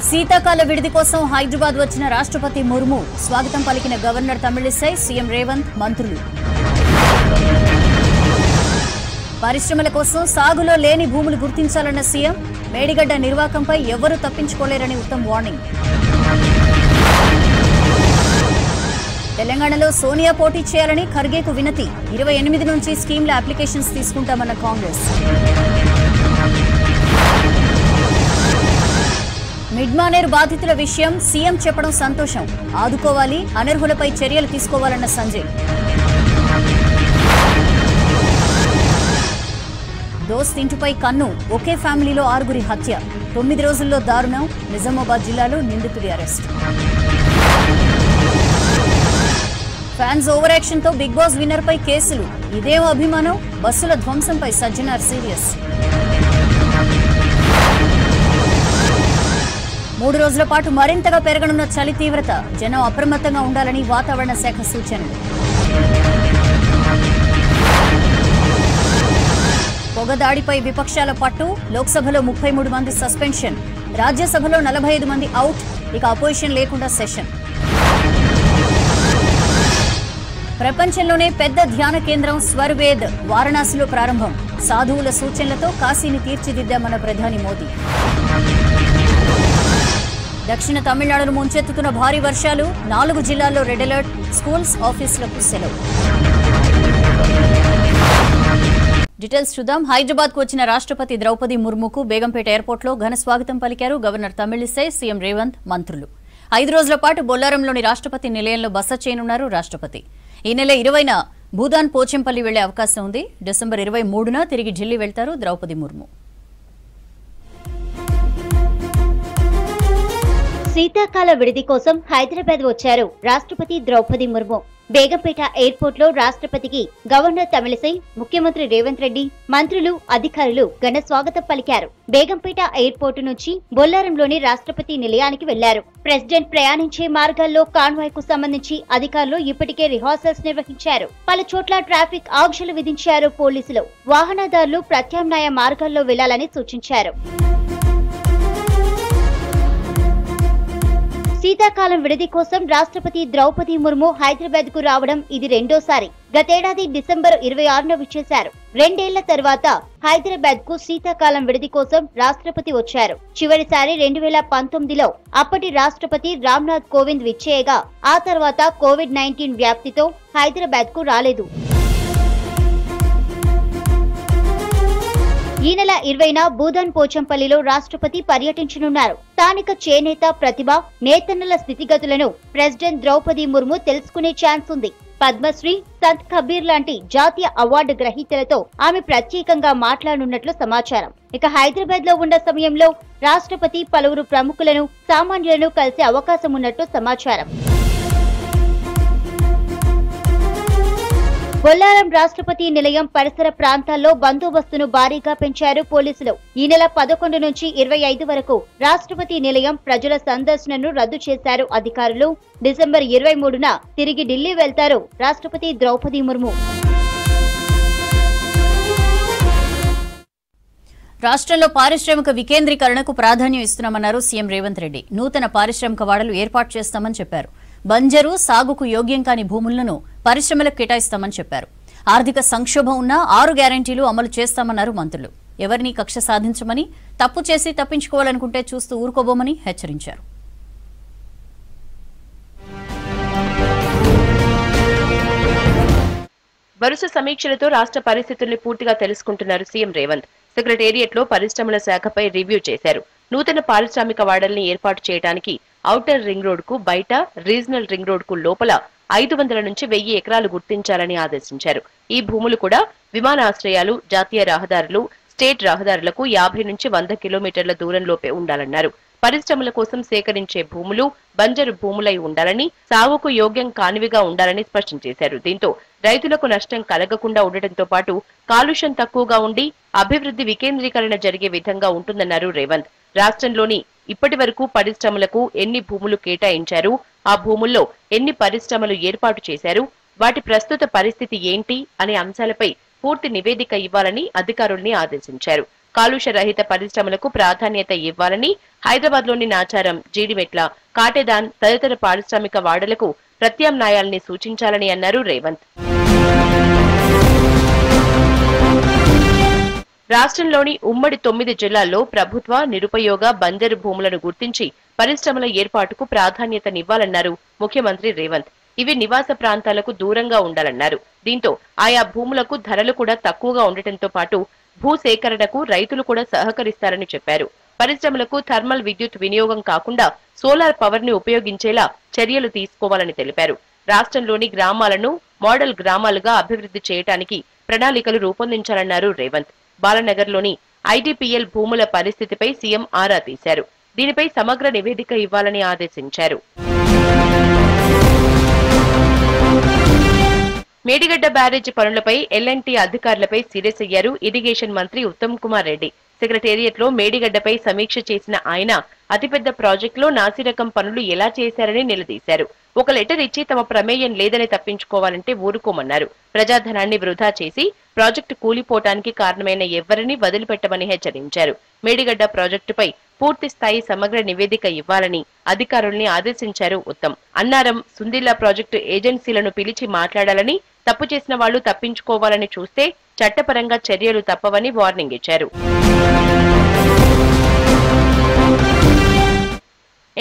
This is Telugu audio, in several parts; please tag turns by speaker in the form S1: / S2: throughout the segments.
S1: శీతాకాల విడిది కోసం హైదరాబాద్ వచ్చిన రాష్ట్రపతి ముర్ము స్వాగతం పలికిన గవర్నర్ తమిళిసై, సీఎం రేవంత్, మంత్రులు. పరిశ్రమల కోసం సాగులో లేని భూములు గుర్తించాలన్న సీఎం, మేడిగడ్డ నిర్వాకంపై ఎవరూ తప్పించుకోలేరని ఉత్తమ్ వార్నింగ్. తెలంగాణలో సోనియా పోటీ చేయాలని ఖర్గేకు వినతి, 28 నుంచి స్కీమ్ల అప్లికేషన్స్ తీసుకుంటామన్న కాంగ్రెస్. మిడ్మానేరు బాధితుల విషయం సీఎం చెప్పడం సంతోషం, ఆదుకోవాలి, అనర్హులపై చర్యలు తీసుకోవాలన్న సంజయ్. దోస్త్ ఇంటిపై కన్ను, ఒకే ఫ్యామిలీలో 6గురి హత్య, 9 రోజుల్లో దారుణం, నిజామాబాద్ జిల్లాలో నిందితుడి అరెస్ట్. ఫ్యాన్స్ ఓవర్ యాక్షన్ తో బిగ్ బాస్ విన్నర్ పై కేసులు, ఇదేం అభిమానం, బస్సుల ధ్వంసంపై సజ్జనార్ సీరియస్. 3 రోజుల పాటు మరింతగా పెరగనున్న చలి తీవ్రత, జనం అప్రమత్తంగా ఉండాలని వాతావరణ శాఖ సూచనలు. పొగదాడిపై విపక్షాల పట్టు, లోక్సభలో 33 మంది సస్పెన్షన్, రాజ్యసభలో 45 మంది అవుట్, ఇక అపోజిషన్ లేకుండా సెషన్. ప్రపంచంలోనే పెద్ద ధ్యాన కేంద్రం స్వర్వేద్ వారణాసిలో ప్రారంభం, సాధువుల సూచనలతో కాశీని తీర్చిదిద్దామన్న ప్రధాని మోదీ. దక్షిణ తమిళనాడును ముంచెత్తుతున్న భారీ వర్షాలు, 4 జిల్లాల్లో రెడ్ అలర్ట్, స్కూల్స్, ఆఫీసులకు సెలవు. డీటెయిల్స్ చూద్దాం. హైదరాబాద్ కు వచ్చిన రాష్ట్రపతి ద్రౌపది ముర్ముకు బేగంపేట ఎయిర్పోర్ట్ లో ఘన స్వాగతం పలికారు గవర్నర్ తమిళిసై, సీఎం రేవంత్, మంత్రులు. 5 రోజుల పాటు బొల్లారంలోని రాష్ట్రపతి నిలయంలో బస చేయనున్నారు రాష్ట్రపతి. ఈ నెల 20న భూదాన్ పోచంపల్లి వెళ్లే అవకాశం ఉంది. డిసెంబర్ 23న తిరిగి ఢిల్లీ వెళ్తారు ద్రౌపది ముర్ము.
S2: శీతాకాల విడిది కోసం హైదరాబాద్ వచ్చారు రాష్ట్రపతి ద్రౌపది ముర్ము. బేగంపేట ఎయిర్పోర్ట్ లో రాష్ట్రపతికి గవర్నర్ తమిళిసై, ముఖ్యమంత్రి రేవంత్ రెడ్డి, మంత్రులు, అధికారులు ఘన స్వాగతం పలికారు. బేగంపేట ఎయిర్పోర్టు నుంచి బొల్లారంలోని రాష్ట్రపతి నిలయానికి వెళ్లారు. ప్రెసిడెంట్ ప్రయాణించే మార్గాల్లో కాన్వాయ్ కు సంబంధించి అధికారులు ఇప్పటికే రిహార్సల్స్ నిర్వహించారు. పలు చోట్ల ట్రాఫిక్ ఆంక్షలు విధించారు పోలీసులు. వాహనదారులు ప్రత్యామ్నాయ మార్గాల్లో వెళ్లాలని సూచించారు. శీతాకాలం విడిది కోసం రాష్ట్రపతి ద్రౌపది ముర్ము హైదరాబాద్ కు రావడం ఇది రెండోసారి. గతేడాది డిసెంబర్ 26న విచ్చేశారు. 2 ఏళ్ల తర్వాత హైదరాబాద్ కు శీతాకాలం విడిది కోసం రాష్ట్రపతి వచ్చారు. చివరిసారి 2019లో అప్పటి రాష్ట్రపతి రామ్నాథ్ కోవింద్ విచ్చేయగా, ఆ తర్వాత కోవిడ్-19 వ్యాప్తితో హైదరాబాద్ కు రాలేదు. ఈ నెల 20న భూదాన్ పోచంపల్లిలో రాష్ట్రపతి పర్యటించనున్నారు. స్థానిక చేనేత ప్రతిభ, నేతన్నల స్థితిగతులను ప్రెసిడెంట్ ద్రౌపది ముర్ము తెలుసుకునే ఛాన్స్ ఉంది. పద్మశ్రీ, సంత్ కబీర్ లాంటి జాతీయ అవార్డు గ్రహీతలతో ఆమె ప్రత్యేకంగా మాట్లాడనున్నట్లు సమాచారం. ఇక హైదరాబాద్ లో ఉన్న సమయంలో రాష్ట్రపతి పలువురు ప్రముఖులను, సామాన్యులను కలిసే అవకాశం ఉన్నట్లు సమాచారం. బొల్లారం రాష్ట్రపతి నిలయం పరిసర ప్రాంతాల్లో బందోబస్తును భారీగా పెంచారు పోలీసులు. ఈ నెల 11 నుంచి 25 వరకు రాష్ట్రపతి నిలయం ప్రజల సందర్శనను రద్దు చేశారు అధికారులు. డిసెంబర్ 23న తిరిగి ఢిల్లీ వెళ్తారు రాష్ట్రపతి ద్రౌపది ముర్ము.
S1: రాష్ట్రంలో పారిశ్రామిక వికేంద్రీకరణకు ప్రాధాన్యం ఇస్తున్నామన్నారు సీఎం రేవంత్ రెడ్డి. నూతన పారిశ్రామిక వాడలు ఏర్పాటు చేస్తామని చెప్పారు. బంజరు, సాగుకు యోగ్యం కాని భూములను పరిశ్రమలకు కేటాయిస్తామని చెప్పారు. ఆర్థిక సంక్షోభం ఉన్న 6 గ్యారంటీలు అమలు చేస్తామన్నారు మంత్రులు. ఎవరిని కక్ష సాధించమని, తప్పు చేసి తప్పించుకోవాలనుకుంటే చూస్తూ ఊరుకోబోమని హెచ్చరించారు.
S3: వరుస సమీక్షలతో రాష్ట్ర పరిస్థితుల్ని పూర్తిగా తెలుసుకుంటున్నారు సీఎం రేవంత్. సెక్రటేరియట్ లో పరిశ్రమల శాఖపై రివ్యూ చేశారు. నూతన పారిశ్రామిక వాడల్ని ఏర్పాటు చేయడానికి ఔటర్ రింగ్ రోడ్ కు బయట, రీజనల్ రింగ్ రోడ్ కు లోపల 500 నుంచి 1000 ఎకరాలు గుర్తించాలని ఆదేశించారు. ఈ భూములు కూడా విమానాశ్రయాలు, జాతీయ రహదారులు, స్టేట్ రహదారులకు 50 నుంచి 100 కిలోమీటర్ల దూరంలోపే ఉండాలన్నారు. పరిశ్రమల కోసం సేకరించే భూములు బంజరు భూములై ఉండాలని, సాగుకు యోగ్యం కానివిగా ఉండాలని స్పష్టం చేశారు. దీంతో రైతులకు నష్టం కలగకుండా ఉండటంతో పాటు కాలుష్యం తక్కువగా ఉండి అభివృద్ధి వికేంద్రీకరణ జరిగే విధంగా ఉంటుందన్నారు రేవంత్. రాష్ట్రంలోని ఇప్పటి వరకు పరిశ్రమలకు ఎన్ని భూములు కేటాయించారు, ఆ భూముల్లో ఎన్ని పరిశ్రమలు ఏర్పాటు చేశారు, వాటి ప్రస్తుత పరిస్థితి ఏంటి అనే అంశాలపై పూర్తి నివేదిక ఇవ్వాలని అధికారుల్ని ఆదేశించారు. కాలుష్య రహిత పరిశ్రమలకు ప్రాధాన్యత ఇవ్వాలని, హైదరాబాద్ లోని నాచారం, జీడిమెట్ల, కాటేదాన్ తదితర పారిశ్రామిక వాడలకు ప్రత్యామ్నాయాల్ని సూచించాలని అన్నారు రేవంత్. రాష్ట్రంలోని ఉమ్మడి 9 జిల్లాల్లో ప్రభుత్వ, నిరుపయోగ, బంజరు భూములను గుర్తించి పరిశ్రమల ఏర్పాటుకు ప్రాధాన్యతనివ్వాలన్నారు ముఖ్యమంత్రి రేవంత్. ఇవి నివాస ప్రాంతాలకు దూరంగా ఉండాలన్నారు. దీంతో ఆయా భూములకు ధరలు కూడా తక్కువగా ఉండటంతో పాటు భూసేకరణకు రైతులు కూడా సహకరిస్తారని చెప్పారు. పరిశ్రమలకు థర్మల్ విద్యుత్ వినియోగం కాకుండా సోలార్ పవర్ ని ఉపయోగించేలా చర్యలు తీసుకోవాలని తెలిపారు. రాష్ట్రంలోని గ్రామాలను మోడల్ గ్రామాలుగా అభివృద్ధి చేయడానికి ప్రణాళికలు రూపొందించాలన్నారు రేవంత్. బాలనగర్లోని ఐడిపిఎల్ భూముల పరిస్థితిపై సీఎం ఆరా తీశారు. దీనిపై సమగ్ర నివేదిక ఇవ్వాలని ఆదేశించారు. మేడిగడ్డ బ్యారేజీ పనులపై ఎల్ఎన్టీ అధికారులపై సీరియస్ అయ్యారు ఇరిగేషన్ మంత్రి ఉత్తమ్ కుమార్ రెడ్డి. సెక్రటేరియట్ లో మేడిగడ్డపై సమీక్ష చేసిన ఆయన అతిపెద్ద ప్రాజెక్టులో నాసిరకం పనులు ఎలా చేశారని నిలదీశారు. ఒక లెటర్ ఇచ్చి తమ ప్రమేయం లేదని తప్పించుకోవాలంటే ఊరుకోమన్నారు. ప్రజాధనాన్ని వృధా చేసి ప్రాజెక్టు కూలిపోవటానికి కారణమైన ఎవ్వరిని వదిలిపెట్టమని హెచ్చరించారు. మేడిగడ్డ ప్రాజెక్టుపై పూర్తి స్థాయి సమగ్ర నివేదిక ఇవ్వాలని అధికారుల్ని ఆదేశించారు ఉత్తమ్. అన్నారం, సుందిల్లా ప్రాజెక్టు ఏజెన్సీలను పిలిచి మాట్లాడాలని, తప్పు చేసిన వాళ్లు తప్పించుకోవాలని చూస్తే చట్టపరంగా చర్యలు తప్పవని వార్నింగ్ ఇచ్చారు.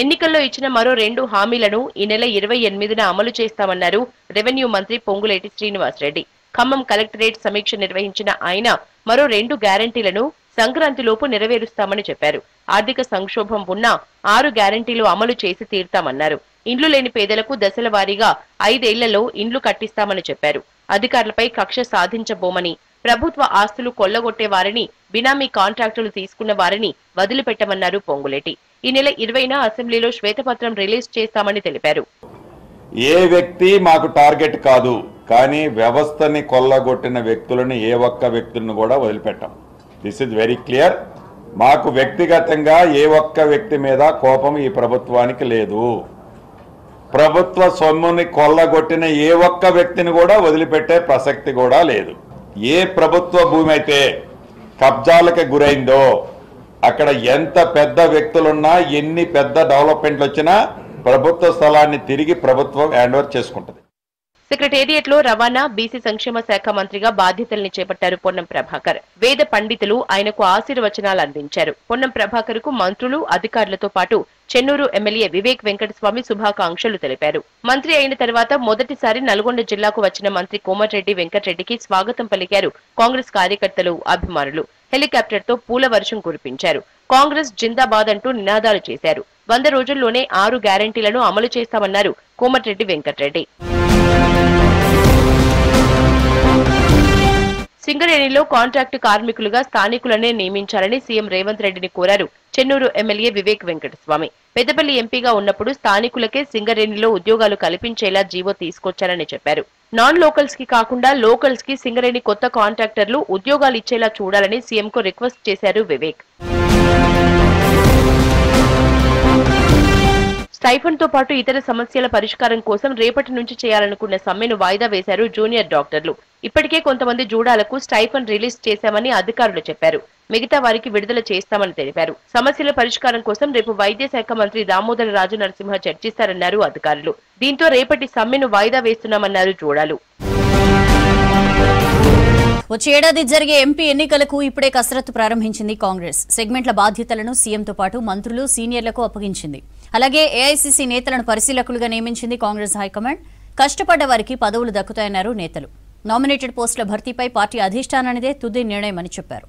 S3: ఎన్నికల్లో ఇచ్చిన మరో 2 హామీలను ఈ నెల 28న అమలు చేస్తామన్నారు రెవెన్యూ మంత్రి పొంగులేటి శ్రీనివాసరెడ్డి. ఖమ్మం కలెక్టరేట్ సమీక్ష నిర్వహించిన ఆయన మరో 2 గ్యారంటీలను సంక్రాంతిలోపు నెరవేరుస్తామని చెప్పారు. ఆర్థిక సంక్షోభం ఉన్నా 6 గ్యారంటీలు అమలు చేసి తీరుతామన్నారు. ఇండ్లు లేని పేదలకు దశల వారీగా 5 ఏళ్లలో ఇండ్లు కట్టిస్తామని చెప్పారు. అధికారులపై కక్ష సాధించబోమని, ప్రభుత్వ ఆస్తులు కొల్లగొట్టే వారిని, బినామీ కాంట్రాక్టులు తీసుకున్న వారిని వదిలిపెట్టమన్నారు పొంగులేటి. ఈ నెల 20న అసెంబ్లీలో శ్వేతపత్రం రిలీజ్ చేస్తామని తెలిపారు.
S4: ఏ వ్యక్తి మాకు టార్గెట్ కాదు, కానీ వ్యవస్థని కొల్లగొట్టిన వ్యక్తులను ఏ ఒక్క వ్యక్తులను కూడా వదిలిపెట్టాం. This is very clear. మాకు వ్యక్తిగతంగా ఏ ఒక్క వ్యక్తి మీద కోపం ఈ ప్రభుత్వానికి లేదు. ప్రభుత్వ సొమ్ముని కొల్లగొట్టిన ఏ ఒక్క వ్యక్తిని కూడా వదిలిపెట్టే ప్రసక్తి కూడా లేదు. ఏ ప్రభుత్వ భూమి అయితే కబ్జాలకు గురైందో అక్కడ ఎంత పెద్ద వ్యక్తులున్నా, ఎన్ని పెద్ద డెవలప్మెంట్లు వచ్చినా ప్రభుత్వ స్థలాన్ని తిరిగి ప్రభుత్వం హ్యాండ్ ఓవర్ చేసుకుంటుంది.
S3: సెక్రటేరియట్ లో రవాణా, బీసీ సంక్షేమ శాఖ మంత్రిగా బాధ్యతల్ని చేపట్టారు పొన్నం ప్రభాకర్. వేద పండితులు ఆయనకు ఆశీర్వచనాలు అందించారు. పొన్నం ప్రభాకర్ కు మంత్రులు, అధికారులతో పాటు చెన్నూరు ఎమ్మెల్యే వివేక్ వెంకటస్వామి శుభాకాంక్షలు తెలిపారు. మంత్రి అయిన తర్వాత మొదటిసారి నల్గొండ జిల్లాకు వచ్చిన మంత్రి కోమటిరెడ్డి వెంకటరెడ్డికి స్వాగతం పలికారు కాంగ్రెస్ కార్యకర్తలు, అభిమానులు. హెలికాప్టర్ తో పూల వర్షం కురిపించారు. కాంగ్రెస్ జిందాబాద్ అంటూ నినాదాలు చేశారు. 100 రోజుల్లోనే 6 గ్యారంటీలను అమలు చేస్తామన్నారు కోమటిరెడ్డి వెంకటరెడ్డి. సింగరేణిలో కాంట్రాక్టు కార్మికులుగా స్థానికులనే నియమించాలని సీఎం రేవంత్ రెడ్డిని కోరారు చెన్నూరు ఎమ్మెల్యే వివేక్ వెంకటస్వామి. పెద్దపల్లి ఎంపీగా ఉన్నప్పుడు స్థానికులకే సింగరేణిలో ఉద్యోగాలు కల్పించేలా జీవో తీసుకొచ్చారని చెప్పారు. నాన్ లోకల్స్ కి కాకుండా లోకల్స్ కి సింగరేణి కొత్త కాంట్రాక్టర్లు ఉద్యోగాలు ఇచ్చేలా చూడాలని సీఎంకు రిక్వెస్ట్ చేశారు వివేక్. స్టైఫండ్ తో పాటు ఇతర సమస్యల పరిష్కారం కోసం రేపటి నుంచి చేయాలనుకున్న సమ్మెను వాయిదా వేశారు జూనియర్ డాక్టర్లు. ఇప్పటికే కొంతమంది జూడాలకు స్టైఫండ్ రిలీజ్ చేశామని అధికారులు చెప్పారు. మిగతా వారికి విడుదల చేస్తామని తెలిపారు. సమస్యల పరిష్కారం కోసం రేపు వైద్య శాఖ మంత్రి దామోదర రాజు నరసింహ చర్చిస్తారన్నారు అధికారులు. దీంతో రేపటి సమ్మెను వాయిదా వేస్తున్నామన్నారు జూడాలు.
S1: వచ్చే ఏడాది జరిగే ఎంపీ ఎన్నికలకు ఇప్పుడే కసరత్తు ప్రారంభించింది కాంగ్రెస్. సెగ్మెంట్ల బాధ్యతలను సీఎంతో పాటు మంత్రులు, సీనియర్లకు అప్పగించింది. అలాగే ఏఐసీసీ నేతలను పరిశీలకులుగా నియమించింది కాంగ్రెస్ హైకమాండ్. కష్టపడ్డ వారికి పదవులు దక్కుతాయన్నారు నేతలు. నామినేటెడ్ పోస్టుల భర్తీపై పార్టీ అధిష్టానానిదే తుది నిర్ణయమని చెప్పారు.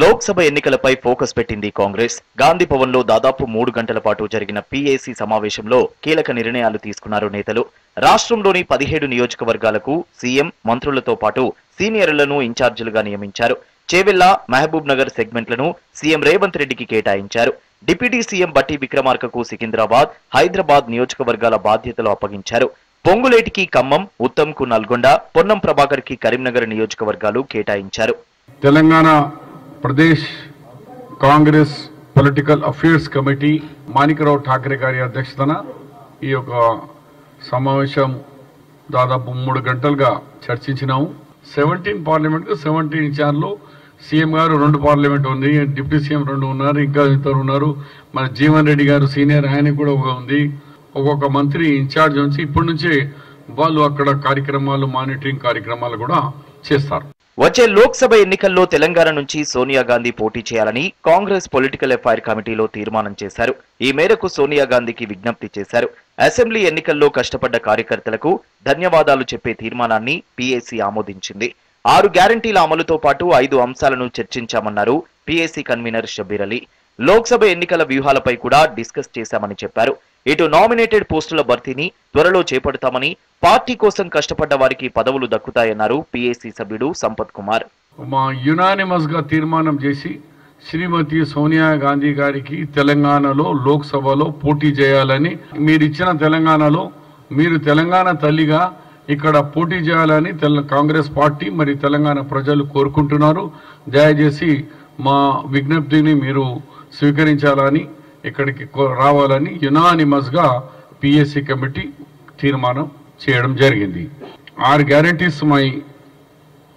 S5: లోక్సభ ఎన్నికలపై ఫోకస్ పెట్టింది కాంగ్రెస్. గాంధీ భవన్ లో దాదాపు 3 గంటల పాటు జరిగిన పీఏసీ సమావేశంలో కీలక నిర్ణయాలు తీసుకున్నారు నేతలు. రాష్ట్రంలోని 17 నియోజకవర్గాలకు సీఎం, మంత్రులతో పాటు సీనియర్లను ఇన్ఛార్జీలుగా నియమించారు. చేవెళ్ల, మహబూబ్ నగర్ సెగ్మెంట్లను సీఎం రేవంత్ రెడ్డికి కేటాయించారు. డిప్యూటీ సీఎం బట్టి విక్రమార్కకు సికింద్రాబాద్, హైదరాబాద్ నియోజకవర్గాల బాధ్యతలు అప్పగించారు. పొంగులేటికి ఖమ్మం, ఉత్తమ్ కు నల్గొండ, పొన్నం ప్రభాకర్ కి కరీంనగర్ నియోజకవర్గాలు కేటాయించారు.
S6: Telangana Pradesh Congress political affairs committee Manikrao Thackeray గారి అధ్యక్షతన ఈ యొక్క సమావేశం దాదాపు 3 గంటలుగా చర్చించినాము. 17 పార్లమెంట్ 17 ఇన్ఛార్జ్లు సీఎం గారు 2 పార్లమెంట్ ఉంది, డిప్యూటీ సీఎం 2 ఉన్నారు, ఇంకా ఇద్దరు ఉన్నారు. మన జీవన్ రెడ్డి గారు సీనియర్, ఆయన కూడా ఉంది. ఒక్కొక్క మంత్రి ఇన్ఛార్జ్ నుంచి ఇప్పటి నుంచే వాళ్ళు అక్కడ కార్యక్రమాలు, మానిటరింగ్ కార్యక్రమాలు కూడా చేస్తారు.
S5: వచ్చే లోక్సభ ఎన్నికల్లో తెలంగాణ నుంచి సోనియా గాంధీ పోటీ చేయాలని కాంగ్రెస్ పొలిటికల్ అఫైర్ కమిటీలో తీర్మానం చేశారు. ఈ మేరకు సోనియా గాంధీకి విజ్ఞప్తి చేశారు. అసెంబ్లీ ఎన్నికల్లో కష్టపడ్డ కార్యకర్తలకు ధన్యవాదాలు చెప్పే తీర్మానాన్ని పీఏసీ ఆమోదించింది. 6 గ్యారంటీల అమలుతో పాటు 5 అంశాలను చర్చించామన్నారు పీఏసీ కన్వీనర్ షబ్బీర్ అలీ. లోక్సభ ఎన్నికల వ్యూహాలపై కూడా డిస్కస్ చేశామని చెప్పారు. ఇటు నామినేటెడ్ పోస్టుల భర్తీని త్వరలో చేపడతామని, పార్టీ కోసం కష్టపడ్డ వారికి పదవులు దక్కుతాయన్నారు పీఏసీ సభ్యుడు సంపత్ కుమార్.
S6: మా యునానిమస్ గా తీర్మానం చేసి శ్రీమతి సోనియా గాంధీ గారికి తెలంగాణలో లోక్సభలో పోటీ చేయాలని, మీరిచ్చిన తెలంగాణలో మీరు తెలంగాణ తల్లిగా ఇక్కడ పోటీ చేయాలని కాంగ్రెస్ పార్టీ మరి తెలంగాణ ప్రజలు కోరుకుంటున్నారు. దయచేసి మా విజ్ఞప్తిని మీరు స్వీకరించాలని, ఇక్కడికి రావాలని యునానిమస్ గా పిఎస్సి కమిటీ తీర్మానం చేయడం జరిగింది. 6 గ్యారంటీస్,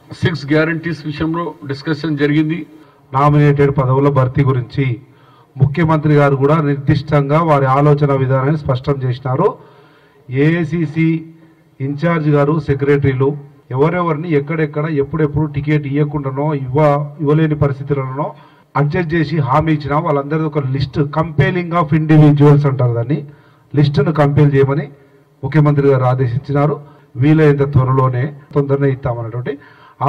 S6: 6 గ్యారంటీస్ విషయంలో డిస్కషన్ జరిగింది.
S7: నామినేటెడ్ పదవుల భర్తీ గురించి ముఖ్యమంత్రి గారు కూడా నిర్దిష్టంగా వారి ఆలోచన విధానాన్ని స్పష్టం చేసినారు. ఏఐసిసి ఇన్ఛార్జ్ గారు, సెక్రటరీలు ఎవరెవరిని ఎక్కడెక్కడ ఎప్పుడెప్పుడు టికెట్ ఇవ్వకుండానో ఇవ్వలేని పరిస్థితులలోనో అడ్జస్ట్ చేసి హామీ ఇచ్చిన వాళ్ళందరిది ఒక లిస్ట్, కంపేలింగ్ ఆఫ్ ఇండివిజువల్స్ అంటారు దాన్ని, లిస్టును కంపేల్ చేయమని ముఖ్యమంత్రి గారు ఆదేశించినారు. వీలైనంత త్వరలోనే తొందరనే ఇస్తామన్నటువంటి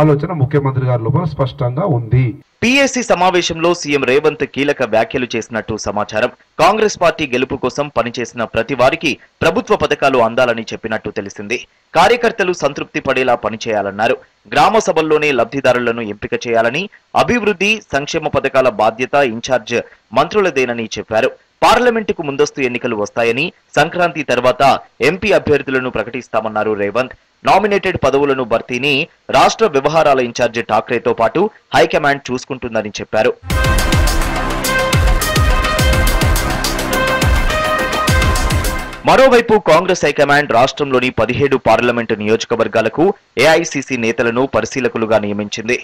S7: ఆలోచన ముఖ్యమంత్రి గారి లోపల స్పష్టంగా ఉంది.
S5: పీఏసీ సమావేశంలో సీఎం రేవంత్ కీలక వ్యాఖ్యలు చేసినట్టు సమాచారం. కాంగ్రెస్ పార్టీ గెలుపు కోసం పనిచేసిన ప్రతి వారికి ప్రభుత్వ పథకాలు అందాలని చెప్పినట్టు తెలిసింది. కార్యకర్తలు సంతృప్తి పడేలా పనిచేయాలన్నారు. గ్రామ సభల్లోనే లబ్ధిదారులను ఎంపిక చేయాలని, అభివృద్ధి సంక్షేమ పథకాల బాధ్యత ఇన్ఛార్జ్ మంత్రులదేనని చెప్పారు. పార్లమెంటుకు ముందస్తు ఎన్నికలు వస్తాయని, సంక్రాంతి తర్వాత ఎంపీ అభ్యర్థులను ప్రకటిస్తామన్నారు రేవంత్. నామినేటెడ్ పదవులను భర్తీని రాష్ట్ర వ్యవహారాల ఇన్ఛార్జ్ ఠాక్రేతో పాటు హైకమాండ్ చూసుకుంటుందని చెప్పారు. మరోవైపు కాంగ్రెస్ హైకమాండ్ రాష్ట్రంలోని 17 పార్లమెంటు నియోజకవర్గాలకు ఏఐసీసీ నేతలను పరిశీలకులుగా నియమించింది.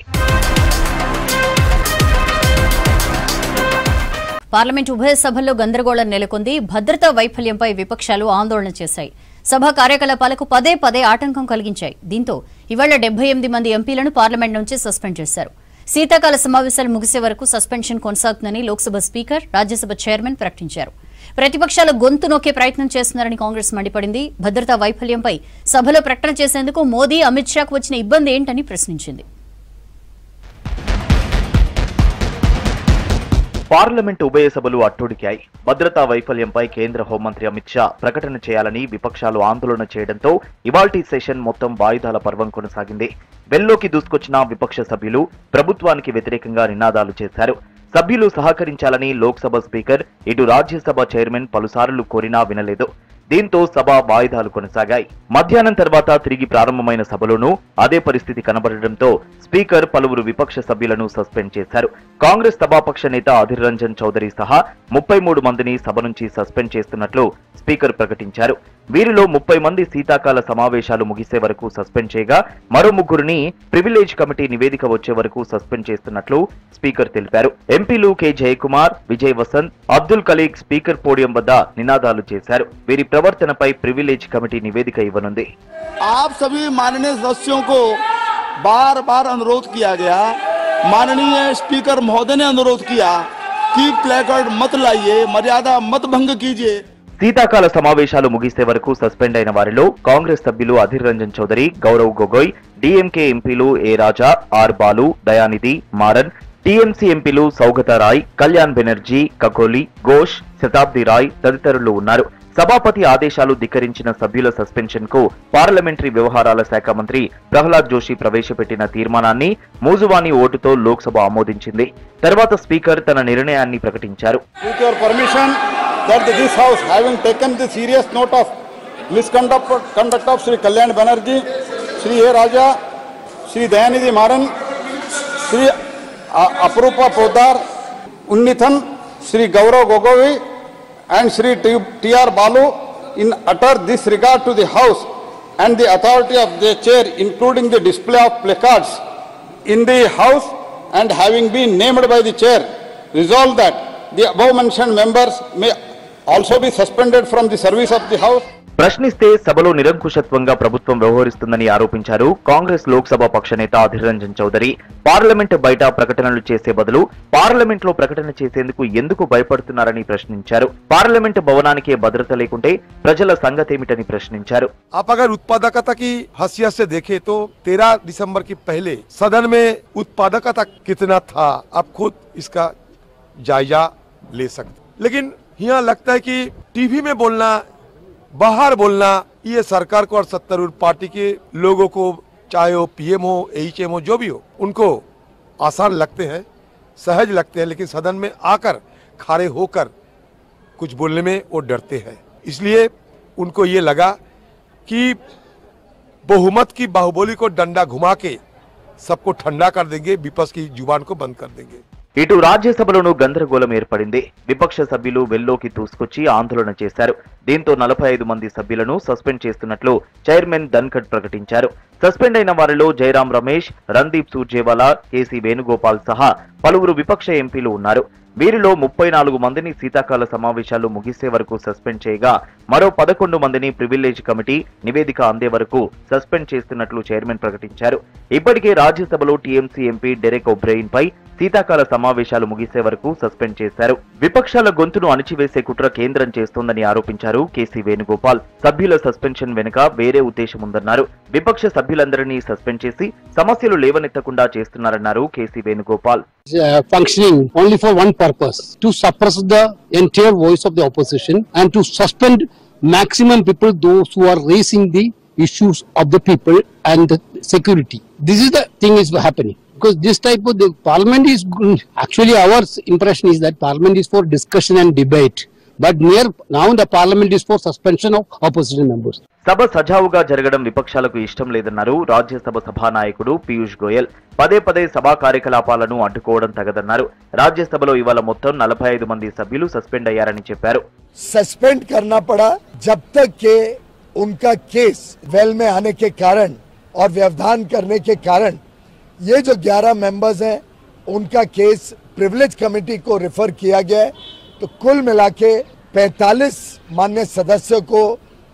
S1: పార్లమెంట్ ఉభయ సభల్లో గందరగోళం నెలకొంది. భద్రతా వైఫల్యంపై విపక్షాలు ఆందోళన చేశాయి. సభ కార్యకలాపాలకు పదే పదే ఆటంకం కలిగించాయి. దీంతో ఇవాళ 78 మంది ఎంపీలను పార్లమెంట్ నుంచి సస్పెండ్ చేశారు. శీతాకాల సమావేశాలు ముగిసే వరకు సస్పెన్షన్ కొనసాగుతుందని లోక్సభ స్పీకర్, రాజ్యసభ చైర్మన్ ప్రకటించారు. ప్రతిపక్షాల గొంతు నొక్కే ప్రయత్నం చేస్తున్నారని కాంగ్రెస్ మండిపడింది. భద్రతా వైఫల్యంపై సభలో ప్రకటన చేసేందుకు మోదీ, అమిత్ షాకు వచ్చిన ఇబ్బంది ఏంటని ప్రశ్నించింది.
S5: పార్లమెంట్ ఉభయ సభలు అట్టుడికాయి. భద్రతా వైఫల్యంపై కేంద్ర హోంమంత్రి అమిత్ షా ప్రకటన చేయాలని విపక్షాలు ఆందోళన చేయడంతో ఇవాల్టి సెషన్ మొత్తం వాయిదాల పర్వం కొనసాగింది. వెల్లోకి దూసుకొచ్చిన విపక్ష సభ్యులు ప్రభుత్వానికి వ్యతిరేకంగా నినాదాలు చేశారు. సభ్యులు సహకరించాలని లోక్సభ స్పీకర్, ఇటు రాజ్యసభ చైర్మన్ పలుసార్లు కోరినా వినలేదు. దీంతో సభ వాయిదాలు కొనసాగాయి. మధ్యాహ్నం తర్వాత తిరిగి ప్రారంభమైన సభలోనూ అదే పరిస్థితి కనబడడంతో స్పీకర్ పలువురు విపక్ష సభ్యులను సస్పెండ్ చేశారు. కాంగ్రెస్ సభాపక్ష నేత అధిర్ రంజన్ చౌదరి సహా 33 మందిని సభ నుంచి సస్పెండ్ చేస్తున్నట్లు స్పీకర్ ప్రకటించారు. వీరిలో 30 మంది శీతాకాల సమావేశాలు ముగిసే వరకు సస్పెండ్ చేయగా, మరో 3 ప్రివిలేజ్ కమిటీ నివేదిక వచ్చే వరకు సస్పెండ్ చేస్తున్నట్లు స్పీకర్ తెలిపారు. ఎంపీలు K Jayakumar, Vijay Vasanth, Abdul Khaleque speaker podium వద్ద నినాదాలు చేశారు. వీరి ప్రవర్తనపై ప్రివిలేజ్ కమిటీ నివేదిక ఇవ్వనుంది.
S8: आप सभी माननीय सदस्यों को बार बार अनुरोध किया गया, माननीय स्पीकर महोदय ने अनुरोध किया कि प्लेकार्ड मत लाइए, मर्यादा मत भंग कीजिए.
S5: శీతాకాల సమావేశాలు ముగిసే వరకు సస్పెండ్ అయిన వారిలో కాంగ్రెస్ సభ్యులు అధిర్ రంజన్ చౌదరి, గౌరవ్ గొగోయ్, డీఎంకే ఎంపీలు A Raja, R Baalu, Dayanidhi Maran, TMC ఎంపీలు సౌగత రాయ్, కళ్యాణ్ బెనర్జీ, కకోలి ఘోష్, శతాబ్ది రాయ్ తదితరులు ఉన్నారు. సభాపతి ఆదేశాలు ధిక్కరించిన సభ్యుల సస్పెన్షన్ కు పార్లమెంటరీ వ్యవహారాల శాఖ మంత్రి ప్రహ్లాద్ జోషి ప్రవేశపెట్టిన తీర్మానాన్ని మూజువాణి ఓటుతో లోక్సభ ఆమోదించింది. తర్వాత స్పీకర్ తన నిర్ణయాన్ని ప్రకటించారు.
S8: That this house, having taken the serious note of misconduct of Shri Kalyan Banerjee, Shri A. Raja, Shri Dayanidhi Maran, Shri Aprupa Podar, Unnithan, Shri Gaurav Gogoi and Shri T.R. Balu, in utter disregard to the house and the authority of the chair, including the display of placards in the house, and having been named by the chair, resolve that the above mentioned members may also be suspended from the service of the house.
S5: ప్రశ్నిస్తే సభలో నిరంకుశత్వంగా ప్రభుత్వం వ్యవహరిస్తుందని ఆరోపించారు కాంగ్రెస్ లోక్సభ పక్ష నేత అధీర్ రంజన్ చౌదరి. పార్లమెంట్ బయట ప్రకటనలు చేసే బదులు పార్లమెంట్ లో ప్రకటన చేసేందుకు ఎందుకు భయపడుతున్నారని ప్రశ్నించారు. పార్లమెంట్ భవనానికే భద్రత లేకుంటే ప్రజల సంగతేమిటని ప్రశ్నించారు.
S9: आप अगर उत्पादकता की हैसियत से देखें तो 13 दिसंबर के पहले सदन में उत्पादकता कितना था आप खुद इसका जायजा ले सकते, लेकिन यहाँ लगता है कि टीवी में बोलना, बाहर बोलना, ये सरकार को और सत्तारूढ़ पार्टी के लोगों को, चाहे वो पीएम हो, एचएम हो, जो भी हो, उनको आसान लगते हैं, सहज लगते हैं, लेकिन सदन में आकर खड़े होकर कुछ बोलने में वो डरते हैं. इसलिए उनको ये लगा कि बहुमत की बाहुबली को डंडा घुमा के सबको ठंडा कर देंगे, विपक्ष की जुबान को बंद कर देंगे.
S5: ఇటు రాజ్యసభలోనూ గందరగోళం ఏర్పడింది. విపక్ష సభ్యులు వెల్లోకి దూసుకొచ్చి ఆందోళన చేశారు. దీంతో 45 మంది సభ్యులను సస్పెండ్ చేస్తున్నట్లు చైర్మన్ ధన్ఖడ్ ప్రకటించారు. సస్పెండ్ అయిన వారిలో జయరాం రమేష్, రణదీప్ సూర్జేవాలా, కేసీ వేణుగోపాల్ సహా పలువురు విపక్ష ఎంపీలు ఉన్నారు. వీరిలో 34 మందిని శీతాకాల సమావేశాలు ముగిసే వరకు సస్పెండ్ చేయగా మరో 11 మందిని ప్రివిలేజ్ కమిటీ నివేదిక అందే వరకు సస్పెండ్ చేస్తున్నట్లు చైర్మన్ ప్రకటించారు. ఇప్పటికే రాజ్యసభలో టీఎంసీ ఎంపీ డెరెక్ ఒబ్రెయిన్ పై శీతాకాల సమావేశాలు ముగిసే వరకు సస్పెండ్ చేశారు. విపక్షాల గొంతును అణిచివేసే కుట్ర కేంద్రం చేస్తోందని ఆరోపించారు కేసీ వేణుగోపాల్. సభ్యుల సస్పెన్షన్ వెనుక వేరే ఉద్దేశం ఉందన్నారు. విపక్ష సభ్యులందరినీ సస్పెండ్ చేసి సమస్యలు లేవనెత్తకుండా చేస్తున్నారన్నారు KC Venugopal.
S10: Functioning only for one purpose, to suppress the entire voice of the opposition and to suspend maximum people, those who are raising the issues of the people and the security. This is the thing is happening. Because this type of the parliament is actually, our impression is that parliament is for discussion and debate, but now the parliament is for suspension of opposition members.
S5: సభ సజావుగా జరగడం విపక్షాలకు ఇష్టం లేదన్నారు రాజ్యసభ సభానాయకుడు పీయూష్ గోయల్. పదే పదే సభా కార్యకలాపాలను అడ్డుకోవడం తగదన్నారు. రాజ్యసభలో ఇవాళ మొత్తం 45 మంది సభ్యులు సస్పెండ్ అయ్యారని చెప్పారు.
S11: सस्पेंड करना पड़ा जब तक के उनका केस वेल में आने के कारण और व्यवधान करने के कारण ये जो 11 मेंबर्स हैं उनका केस प्रिविलेज कमेटी को रेफर किया गया है. तो कुल मिला के 45 मान्य सदस्यों को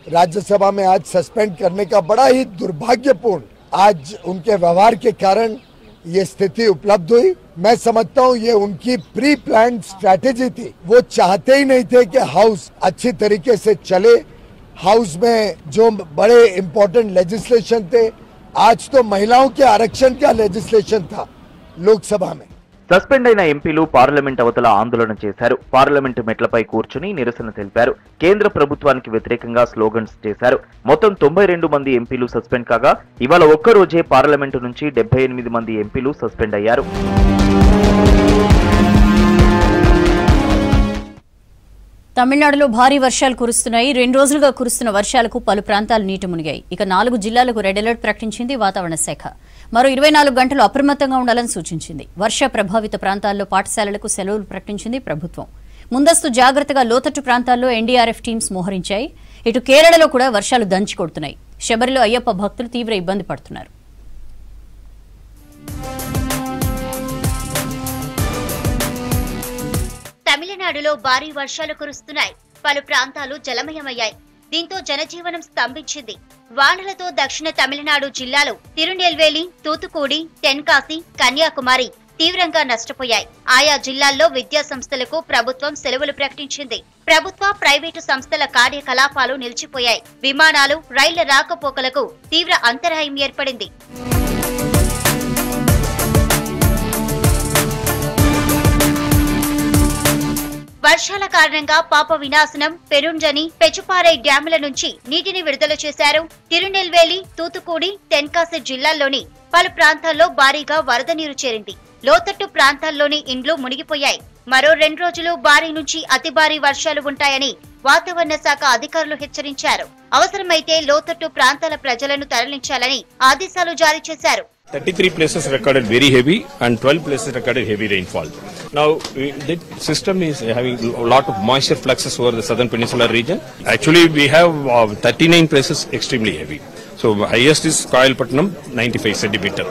S11: राज्यसभा में आज सस्पेंड करने का बड़ा ही दुर्भाग्यपूर्ण आज उनके व्यवहार के कारण ये स्थिति उपलब्ध हुई. मैं समझता हूँ ये उनकी प्री प्लान्ड स्ट्रैटेजी थी. वो चाहते ही नहीं थे कि हाउस अच्छी तरीके से चले. हाउस में जो बड़े इम्पोर्टेंट लेजिस्लेशन थे, आज तो महिलाओं के आरक्षण का लेजिस्लेशन था लोकसभा में.
S5: సస్పెండ్ అయిన ఎంపీలు పార్లమెంట్ అవతల ఆందోళన చేశారు. పార్లమెంటు మెట్లపై కూర్చుని నిరసన తెలిపారు. కేంద్ర ప్రభుత్వానికి వ్యతిరేకంగా స్లోగన్స్ చేశారు. మొత్తం 92 మంది ఎంపీలు సస్పెండ్ కాగా ఇవాళ ఒక్కరోజే పార్లమెంటు నుంచి 78 మంది ఎంపీలు సస్పెండ్ అయ్యారు.
S1: తమిళనాడులో భారీ వర్షాలు కురుస్తున్నాయి. 2 రోజులుగా కురుస్తున్న వర్షాలకు పలు ప్రాంతాలు నీట మునిగాయి. ఇక 4 జిల్లాలకు రెడ్ అలర్ట్ ప్రకటించింది వాతావరణ శాఖ. మరో 24 గంటలు అప్రమత్తంగా ఉండాలని సూచించింది. వర్ష ప్రభావిత ప్రాంతాల్లో పాఠశాలలకు సెలవులు ప్రకటించింది ప్రభుత్వం. ముందస్తు జాగ్రత్తగా లోతట్టు ప్రాంతాల్లో ఎన్డీఆర్ఎఫ్ టీమ్స్ మోహరించాయి. ఇటు కేరళలో కూడా వర్షాలు దంచి కొడుతున్నాయి. శబరిలో అయ్యప్ప భక్తులు తీవ్ర ఇబ్బంది పడుతున్నారు.
S2: తమిళనాడులో భారీ వర్షాలు కురుస్తున్నాయి. పలు ప్రాంతాలు జలమయమయ్యాయి. దీంతో జనజీవనం స్తంభించింది. వానలతో దక్షిణ తమిళనాడు జిల్లాలు తిరునెల్వేలి, తూతుకూడి, తెన్కాసి, కన్యాకుమారి తీవ్రంగా నష్టపోయాయి. ఆయా జిల్లాల్లో విద్యా సంస్థలకు ప్రభుత్వం సెలవులు ప్రకటించింది. ప్రభుత్వ, ప్రైవేటు సంస్థల కార్యకలాపాలు నిలిచిపోయాయి. విమానాలు, రైళ్ల రాకపోకలకు తీవ్ర అంతరాయం ఏర్పడింది. వర్షాల కారణంగా పాప వినాశనం, పెరుంజని, పెచుపారై డ్యాముల నుంచి నీటిని విడుదల చేశారు. తిరునెల్వేలి, తూతుకూడి, తెన్కాసి జిల్లాల్లోని పలు ప్రాంతాల్లో భారీగా వరద నీరు చేరింది. లోతట్టు ప్రాంతాల్లోని ఇండ్లు మునిగిపోయాయి. మరో 2 రోజులు భారీ నుంచి అతి భారీ వర్షాలు ఉంటాయని వాతావరణ శాఖ అధికారులు హెచ్చరించారు. అవసరమైతే లోతట్టు ప్రాంతాల ప్రజలను తరలించాలని ఆదేశాలు జారీ చేశారు.
S12: 33 places recorded very heavy and 12 places recorded heavy rainfall. Now, the system is having a lot of moisture fluxes over the southern peninsular region. Actually, we have 39 places extremely heavy. So highest is Koilpatnam 95 centimeter.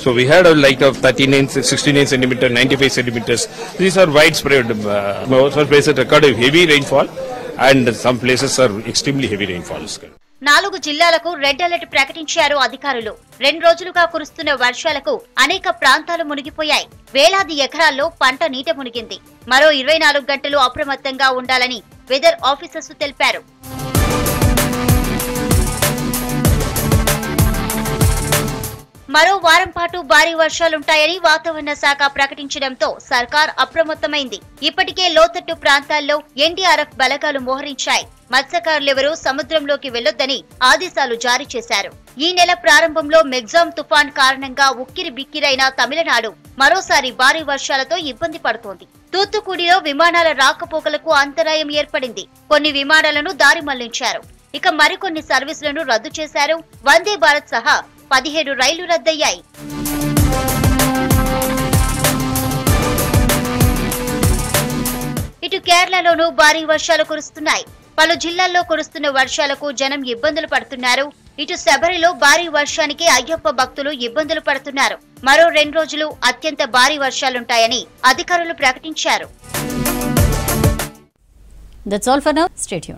S12: So we had a light of 39, 69 centimeter, 95 centimeters. These are widespread. Some places recorded heavy rainfall, and some places are extremely heavy rainfalls.
S2: 4 జిల్లాలకు రెడ్ అలర్ట్ ప్రకటించారు అధికారులు. 2 రోజులుగా కురుస్తున్న వర్షాలకు అనేక ప్రాంతాలు మునిగిపోయాయి. వేలాది ఎకరాల్లో పంట నీట మునిగింది. మరో 24 గంటలు అప్రమత్తంగా ఉండాలని వెదర్ ఆఫీసర్స్ తెలిపారు. మరో వారం పాటు భారీ వర్షాలుంటాయని వాతావరణ శాఖ ప్రకటించడంతో సర్కార్ అప్రమత్తమైంది. ఇప్పటికే లోతట్టు ప్రాంతాల్లో ఎన్డీఆర్ఎఫ్ బలగాలు మోహరించాయి. మత్స్యకారులెవరూ సముద్రంలోకి వెళ్లొద్దని ఆదేశాలు జారీ చేశారు. ఈ నెల ప్రారంభంలో మెగ్జామ్ తుఫాన్ కారణంగా ఉక్కిరి బిక్కిరైన తమిళనాడు మరోసారి భారీ వర్షాలతో ఇబ్బంది పడుతోంది. తూత్తుకుడిలో విమానాల రాకపోకలకు అంతరాయం ఏర్పడింది. కొన్ని విమానాలను దారి మళ్లించారు. ఇక మరికొన్ని సర్వీసులను రద్దు చేశారు. వందే భారత్ సహా 17 రైళ్లు రద్దయ్యాయి. ఇటు కేరళలోనూ భారీ వర్షాలు కురుస్తున్నాయి. పలు జిల్లాల్లో కురుస్తున్న వర్షాలకు జనం ఇబ్బందులు పడుతున్నారు. ఇటు శబరిలో భారీ వర్షానికి అయ్యప్ప భక్తులు ఇబ్బందులు పడుతున్నారు. మరో 2 రోజులు అత్యంత భారీ వర్షాలుంటాయని అధికారులు ప్రకటించారు.
S1: That's all for now. Stay tuned.